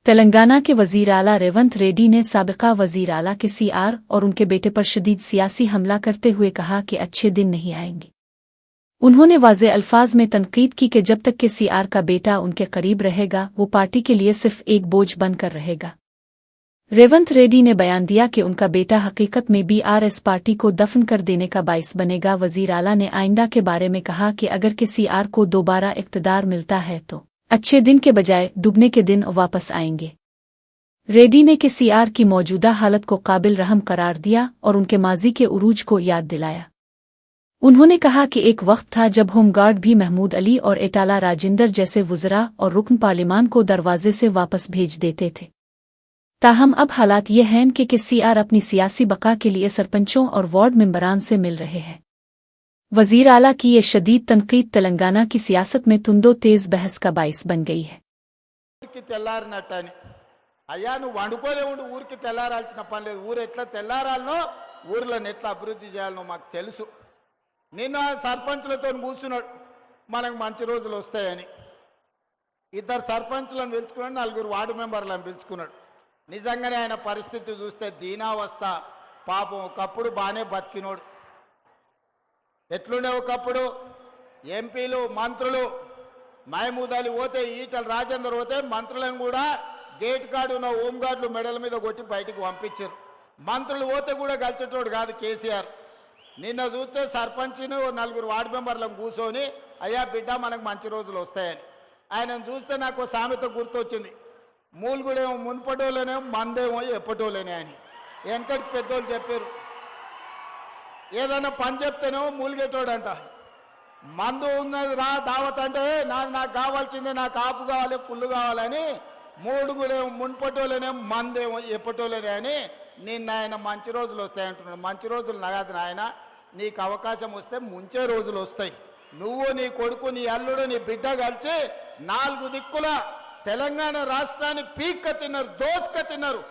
तेलंगाना के वज़ीर आला रेवंत रेड्डी ने साबिक़ा वज़ीर आला के सीआर और उनके बेटे पर शदीद सियासी हमला करते हुए कहा कि अच्छे दिन नहीं आएंगे। उन्होंने वाज़े अल्फाज में तनकीद की कि जब तक कि सीआर का बेटा उनके करीब रहेगा वो पार्टी के लिए सिर्फ एक बोझ बनकर रहेगा। रेवंत रेड्डी ने बयान दिया कि उनका बेटा हकीकत में बीआरएस पार्टी को दफन कर देने का बाइस बनेगा। वज़ीर आला ने आइंदा के बारे में कहा कि अगर कि सीआर को दोबारा इक़्तिदार मिलता है तो अच्छे दिन के बजाय डूबने के दिन वापस आएंगे। रेड्डी ने कि सीआर की मौजूदा हालत को काबिल रहम करार दिया और उनके माजी के उरूज को याद दिलाया। उन्होंने कहा कि एक वक्त था जब होमगार्ड भी महमूद अली और एटाला राजेंद्र जैसे वुज़रा और रुकन पार्लिमान को दरवाजे से वापस भेज देते थे। ताहम अब हालात ये हैं कि सीआर अपनी सियासी बका के लिए सरपंचों और वार्ड मेंबरान से मिल रहे हैं। वज़ीर आला की ये शदीद तनकीद तेलंगाना की सियासत में तुंदो तेज बहस का बाइस बन गई है। అయ్యా నువ్వు వండుకోలే ఉండు ఊరికి తెల్లారాల్సిన పని లేదు ఊరు ఎట్లా తెల్లారాలనో ఊర్లను ఎట్లా అభివృద్ధి చేయాలనో మాకు తెలుసు నిన్న సర్పంచులతో కూర్చున్నాడు మనకు మంచి రోజులు వస్తాయని ఇద్దరు సర్పంచులను పిలుచుకున్నాడు నలుగురు వార్డు మెంబర్లను పిలుచుకున్నాడు నిజంగానే ఆయన పరిస్థితి చూస్తే దీనావస్థ పాపం ఒకప్పుడు బానే బతికినోడు ఎట్లుండే ఒకప్పుడు ఎంపీలు మంత్రులు మహమూద్ అలీ పోతే ఈటల రాజేందర్ పోతే మంత్రులను కూడా గేట్ కార్డు ఉన్న హోంగార్డులు మెడల మీద కొట్టి బయటికి పంపించారు మంత్రులు పోతే కూడా గలిచేటోడు కాదు కేసీఆర్ నిన్న చూస్తే సర్పంచ్ను నలుగురు వార్డు మెంబర్లను కూర్చొని అయ్యా బిడ్డ మనకు మంచి రోజులు వస్తాయని ఆయనను చూస్తే నాకు సామెత గుర్తొచ్చింది మూలుగుడేమో మున్పటోలేనేమో మందేమో ఎప్పటోలేనే అని వెనకటి పెద్దోళ్ళు చెప్పారు ఏదైనా పని చెప్తేనేమో మూలిగేటోడంట మందు ఉన్నది రా దావత్ అంటే నాకు కావాల్సిందే నాకు ఆపు కావాలి ఫుల్ కావాలని మూడుగుడేమో మున్పటోలేనేమో మందేమో ఎప్పటోలేనే అని నిన్న ఆయన మంచి రోజులు వస్తాయంటున్నాడు మంచి రోజులు నగదు నాయన నీకు అవకాశం వస్తే ముంచే రోజులు వస్తాయి నువ్వు నీ కొడుకు నీ అల్లుడు నీ బిడ్డ కలిసి 4 దిక్కుల తెలంగాణ రాష్ట్రాన్ని పీక్క తిన్నారు దోసుక తిన్నారు